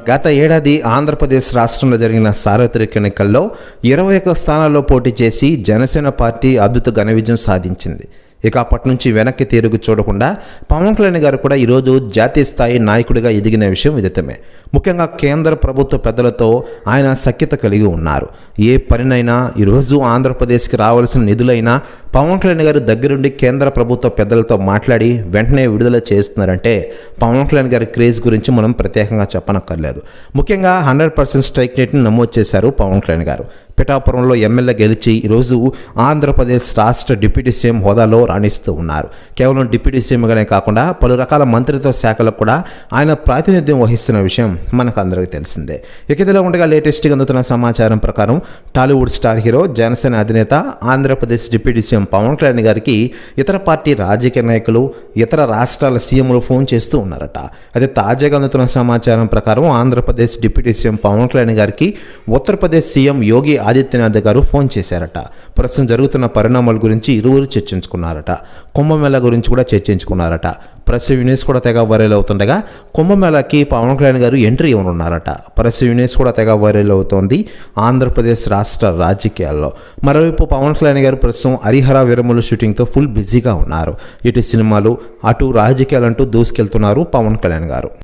గత ఏడాది ఆంధ్రప్రదేశ్ రాష్ట్రంలో జరిగిన సార్వత్రిక ఎన్నికల్లో 21 స్థానాల్లో పోటీ చేసి జనసేన పార్టీ అద్భుత ఘన విజయం సాధించింది. ఇక అప్పటి నుంచి వెనక్కి తిరుగు చూడకుండా పవన్ కళ్యాణ్ గారు కూడా ఈరోజు జాతీయ స్థాయి నాయకుడిగా ఎదిగిన విషయం విదితమే. ముఖ్యంగా కేంద్ర ప్రభుత్వ పెద్దలతో ఆయన సఖ్యత కలిగి ఉన్నారు. ఏ పనినైనా ఈరోజు ఆంధ్రప్రదేశ్కి రావాల్సిన నిధులైనా పవన్ కళ్యాణ్ గారు దగ్గరుండి కేంద్ర ప్రభుత్వ పెద్దలతో మాట్లాడి వెంటనే విడుదల చేస్తున్నారంటే పవన్ కళ్యాణ్ గారి క్రేజ్ గురించి మనం ప్రత్యేకంగా చెప్పనక్కర్లేదు. ముఖ్యంగా 100% స్ట్రైక్ రేట్ని నమోదు చేశారు పవన్ కళ్యాణ్ గారు. పిఠాపురంలో ఎమ్మెల్యే గెలిచి ఈరోజు ఆంధ్రప్రదేశ్ రాష్ట్ర డిప్యూటీ సీఎం హోదాలో రాణిస్తూ ఉన్నారు. కేవలం డిప్యూటీ సీఎంగానే కాకుండా పలు రకాల మంత్రిత్వ శాఖలకు కూడా ఆయన ప్రాతినిధ్యం వహిస్తున్న విషయం మనకు అందరికీ తెలిసిందే. ఇక ఇదిలో ఉండగా లేటెస్ట్గా అందుతున్న సమాచారం ప్రకారం టాలీవుడ్ స్టార్ హీరో జనసేన అధినేత ఆంధ్రప్రదేశ్ డిప్యూటీ సీఎం పవన్ కళ్యాణ్ గారికి ఇతర పార్టీ రాజకీయ నాయకులు, ఇతర రాష్ట్రాల సీఎంలు ఫోన్ చేస్తూ ఉన్నారట. అయితే తాజాగా అందుతున్న సమాచారం ప్రకారం ఆంధ్రప్రదేశ్ డిప్యూటీ సీఎం పవన్ కళ్యాణ్ గారికి ఉత్తరప్రదేశ్ సీఎం యోగి ఆదిత్యనాథ్ గారు ఫోన్ చేశారట. ప్రస్తుతం జరుగుతున్న పరిణామాల గురించి ఇరువురు చర్చించుకున్నారట. కుంభమేళా గురించి కూడా చర్చించుకున్నారట. ప్రెస్ యూనిట్స్ కూడా తెగ వైరల్ అవుతుండగా కుంభమేళాకి పవన్ కళ్యాణ్ గారు ఎంట్రీ ఇవ్వనున్నారట. ప్రెస్ యూనిట్స్ కూడా తెగ వైరల్ అవుతోంది ఆంధ్రప్రదేశ్ రాష్ట్ర రాజకీయాల్లో. మరోవైపు పవన్ కళ్యాణ్ గారు ప్రస్తుతం హరిహర వీరములు షూటింగ్తో ఫుల్ బిజీగా ఉన్నారు. ఇటు సినిమాలు అటు రాజకీయాలంటూ దూసుకెళ్తున్నారు పవన్ కళ్యాణ్ గారు.